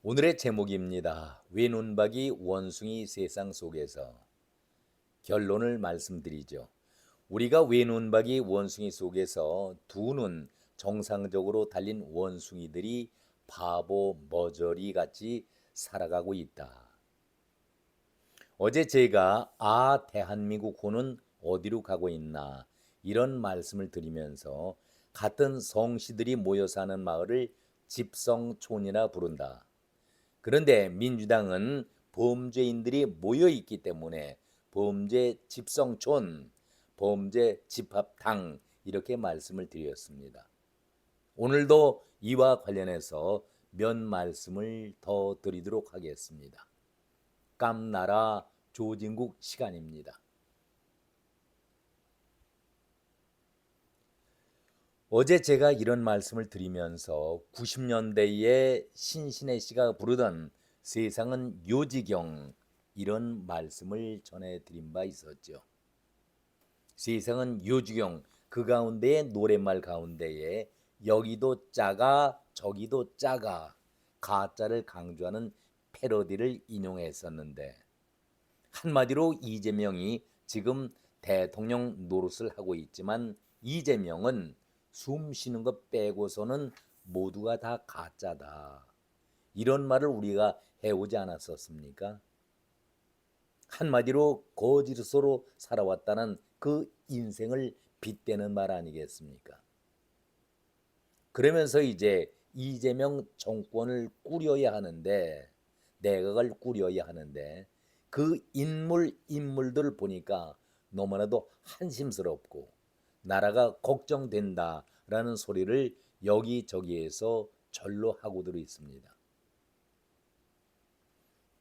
오늘의 제목입니다. 외눈박이 원숭이 세상 속에서. 결론을 말씀드리죠. 우리가 외눈박이 원숭이 속에서 두 눈 정상적으로 달린 원숭이들이 바보 머저리 같이 살아가고 있다. 어제 제가 대한민국호는 어디로 가고 있나 이런 말씀을 드리면서 같은 성씨들이 모여 사는 마을을 집성촌이라 부른다. 그런데 민주당은 범죄인들이 모여 있기 때문에 범죄 집성촌, 범죄 집합당 이렇게 말씀을 드렸습니다. 오늘도 이와 관련해서 몇 말씀을 더 드리도록 하겠습니다. 깜나라 조진국 시간입니다. 어제 제가 이런 말씀을 드리면서 90년대에 신신혜 씨가 부르던 세상은 요지경 이런 말씀을 전해드린 바 있었죠. 세상은 요지경 그 가운데의 노랫말 가운데에 여기도 짜가 저기도 짜가 가짜를 강조하는 패러디를 인용했었는데 한마디로 이재명이 지금 대통령 노릇을 하고 있지만 이재명은 숨 쉬는 것 빼고서는 모두가 다 가짜다. 이런 말을 우리가 해오지 않았었습니까? 한마디로 거짓으로 살아왔다는 그 인생을 빗대는 말 아니겠습니까? 그러면서 이제 이재명 정권을 꾸려야 하는데 내각을 꾸려야 하는데 그 인물들을 보니까 너무나도 한심스럽고 나라가 걱정된다라는 소리를 여기저기에서 절로 하고들 있습니다.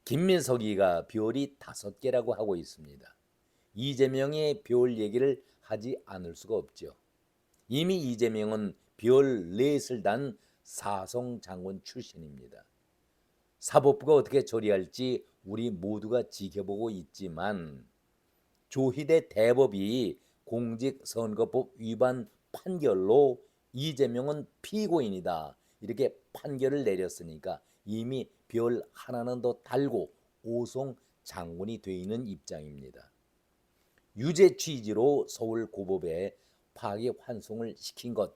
김민석이가 별이 5개라고 하고 있습니다. 이재명의 별 얘기를 하지 않을 수가 없죠. 이미 이재명은 별 4을 단 사성장군 출신입니다. 사법부가 어떻게 처리할지 우리 모두가 지켜보고 있지만 조희대 대법이 공직선거법 위반 판결로 이재명은 피고인이다 이렇게 판결을 내렸으니까 이미 별 하나는 더 달고 오송 장군이 돼 있는 입장입니다. 유죄 취지로 서울고법에 파기 환송을 시킨 것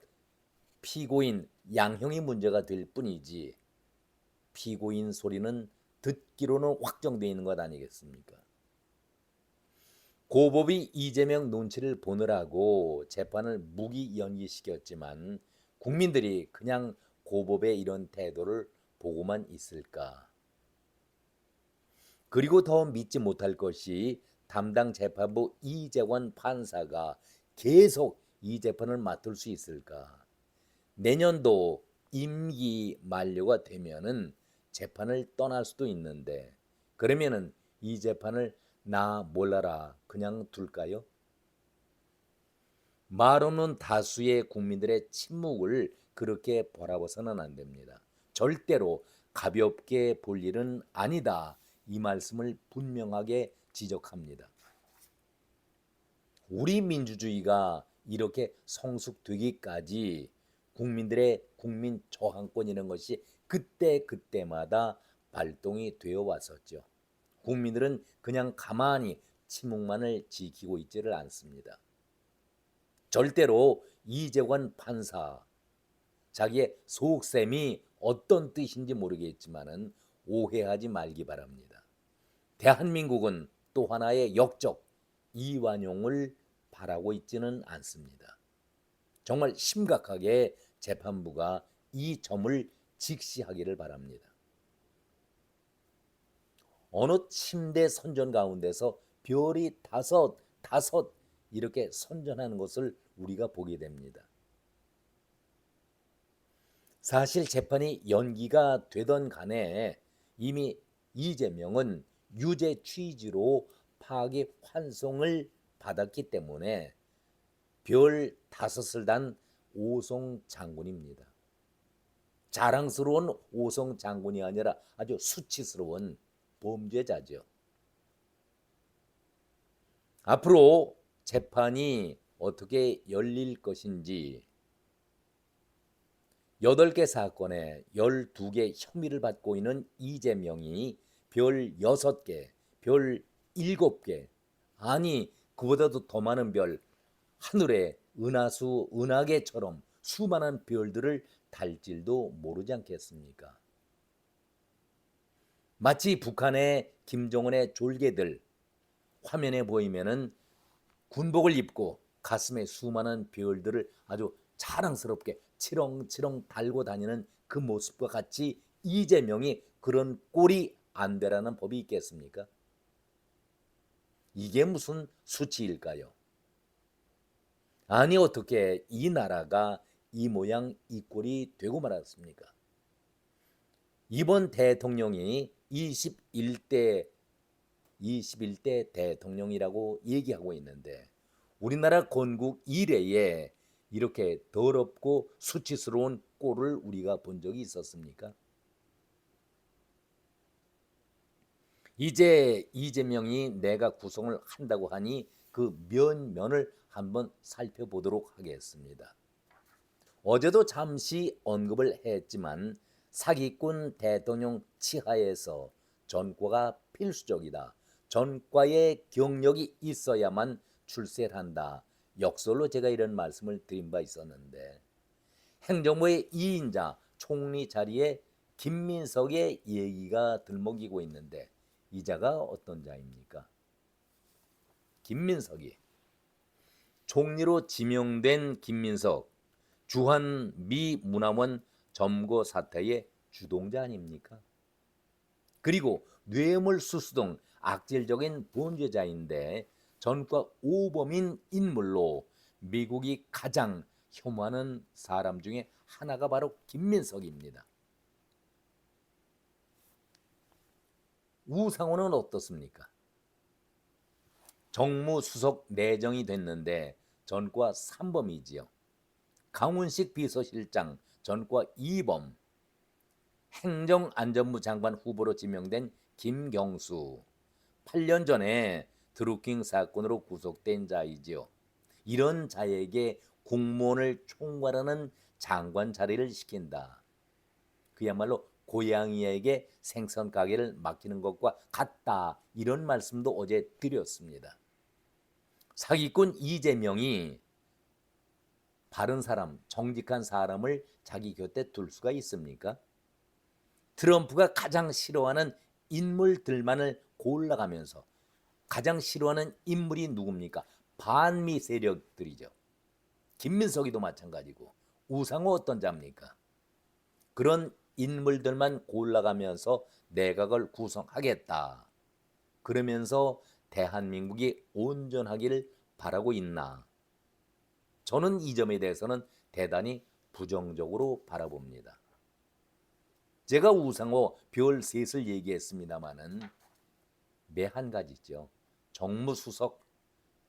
피고인 양형이 문제가 될 뿐이지 피고인 소리는 듣기로는 확정되어 있는 것 아니겠습니까? 고법이 이재명 눈치를 보느라고 재판을 무기 연기시켰지만 국민들이 그냥 고법의 이런 태도를 보고만 있을까? 그리고 더 믿지 못할 것이 담당 재판부 이재관 판사가 계속 이 재판을 맡을 수 있을까? 내년도 임기 만료가 되면은 재판을 떠날 수도 있는데 그러면은 이 재판을 나 몰라라 그냥 둘까요? 말 없는 다수의 국민들의 침묵을 그렇게 바라봐서는 안 됩니다. 절대로 가볍게 볼 일은 아니다. 이 말씀을 분명하게 지적합니다. 우리 민주주의가 이렇게 성숙되기까지 국민들의 국민 저항권이라는 것이 그때그때마다 발동이 되어 왔었죠. 국민들은 그냥 가만히 침묵만을 지키고 있지를 않습니다. 절대로 이재관 판사 자기의 속셈이 어떤 뜻인지 모르겠지만은 오해하지 말기 바랍니다. 대한민국은 또 하나의 역적 이완용을 바라고 있지는 않습니다. 정말 심각하게 재판부가 이 점을 직시하기를 바랍니다. 어느 침대 선전 가운데서 별이 다섯 이렇게 선전하는 것을 우리가 보게 됩니다. 사실 재판이 연기가 되던 간에 이미 이재명은 유죄 취지로 파기 환송을 받았기 때문에 별 5을 단 오송 장군입니다. 자랑스러운 오송 장군이 아니라 아주 수치스러운 범죄자죠. 앞으로 재판이 어떻게 열릴 것인지 8개 사건에 12개 혐의를 받고 있는 이재명이 별 6개, 별 7개, 아니 그보다도 더 많은 별, 하늘에 은하수, 은하계처럼 수많은 별들을 달 줄도 모르지 않겠습니까? 마치 북한의 김정은의 졸개들 화면에 보이면은 군복을 입고 가슴에 수많은 별들을 아주 자랑스럽게 치렁치렁 달고 다니는 그 모습과 같이 이재명이 그런 꼴이 안 되라는 법이 있겠습니까? 이게 무슨 수치일까요? 아니 어떻게 이 나라가 이 모양 이 꼴이 되고 말았습니까? 이번 대통령이 21대 대통령이라고 얘기하고 있는데 우리나라 건국 이래에 이렇게 더럽고 수치스러운 꼴을 우리가 본 적이 있었습니까? 이제 이재명이 내가 구성을 한다고 하니 그 면면을 한번 살펴보도록 하겠습니다. 어제도 잠시 언급을 했지만 사기꾼 대통령 치하에서 전과가 필수적이다. 전과의 경력이 있어야만 출세를 한다. 역설로 제가 이런 말씀을 드린 바 있었는데 행정부의 2인자 총리 자리에 김민석의 얘기가 들먹이고 있는데 이 자가 어떤 자입니까? 김민석이 총리로 지명된 김민석 주한 미 문화원 점거 사태의 주동자 아닙니까? 그리고 뇌물수수 등 악질적인 범죄자인데 전과 오범인 인물로 미국이 가장 혐오하는 사람 중에 하나가 바로 김민석입니다. 우상호는 어떻습니까? 정무수석 내정이 됐는데 전과 3범이지요. 강훈식 비서실장 전과 2범, 행정안전부 장관 후보로 지명된 김경수, 8년 전에 드루킹 사건으로 구속된 자이지요. 이런 자에게 공무원을 총괄하는 장관 자리를 시킨다. 그야말로 고양이에게 생선 가게를 맡기는 것과 같다. 이런 말씀도 어제 드렸습니다. 사기꾼 이재명이 바른 사람, 정직한 사람을 자기 곁에 둘 수가 있습니까? 트럼프가 가장 싫어하는 인물들만을 골라가면서 가장 싫어하는 인물이 누굽니까? 반미 세력들이죠. 김민석이도 마찬가지고 우상호 어떤 자입니까? 그런 인물들만 골라가면서 내각을 구성하겠다. 그러면서 대한민국이 온전하기를 바라고 있나? 저는 이 점에 대해서는 대단히 부정적으로 바라봅니다. 제가 우상호 별 셋을 얘기했습니다마는 매 한 가지죠. 정무수석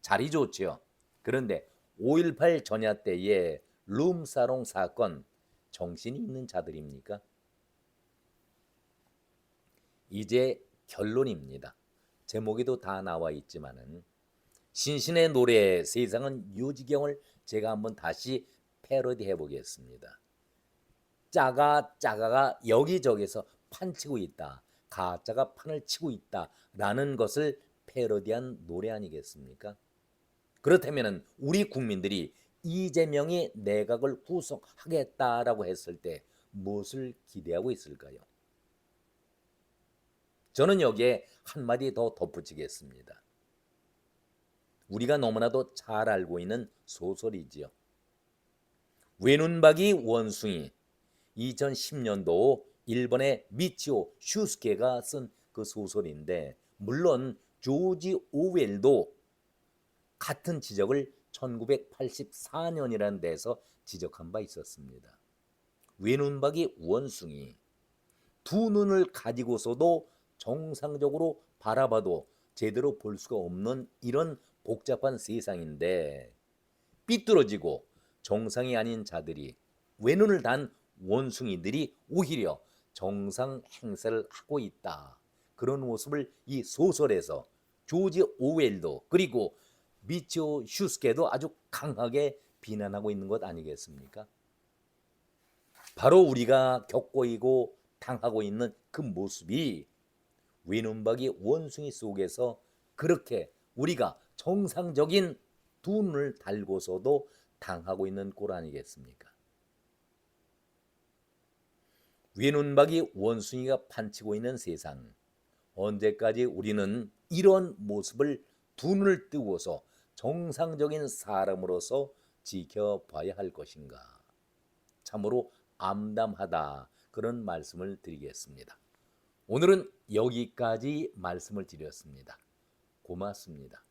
자리 좋죠. 그런데 5.18 전야 때의 룸사롱 사건 정신이 있는 자들입니까? 이제 결론입니다. 제목에도 다 나와 있지만은 신신의 노래 세상은 요지경을 제가 한번 다시 패러디해 보겠습니다. 짜가가 여기저기서 판치고 있다. 가짜가 판을 치고 있다라는 것을 패러디한 노래 아니겠습니까? 그렇다면 우리 국민들이 이재명이 내각을 구성하겠다라고 했을 때 무엇을 기대하고 있을까요? 저는 여기에 한마디 더 덧붙이겠습니다. 우리가 너무나도 잘 알고 있는 소설이지요. 외눈박이 원숭이 2010년도 일본의 미치오 슈스케가 쓴 그 소설인데 물론 조지 오웰도 같은 지적을 1984년이라는 데서 지적한 바 있었습니다. 외눈박이 원숭이 두 눈을 가지고서도 정상적으로 바라봐도 제대로 볼 수가 없는 이런 복잡한 세상인데 삐뚤어지고 정상이 아닌 자들이 외눈을 단 원숭이들이 오히려 정상 행세를 하고 있다. 그런 모습을 이 소설에서 조지 오웰도 그리고 미치오 슈스케도 아주 강하게 비난하고 있는 것 아니겠습니까? 바로 우리가 겪고 있고 당하고 있는 그 모습이 외눈박이 원숭이 속에서 그렇게 우리가 정상적인 두 눈을 달고서도 당하고 있는 꼴 아니겠습니까? 외눈박이 원숭이가 판치고 있는 세상, 언제까지 우리는 이런 모습을 두 눈을 뜨고서 정상적인 사람으로서 지켜봐야 할 것인가? 참으로 암담하다, 그런 말씀을 드리겠습니다. 오늘은 여기까지 말씀을 드렸습니다. 고맙습니다.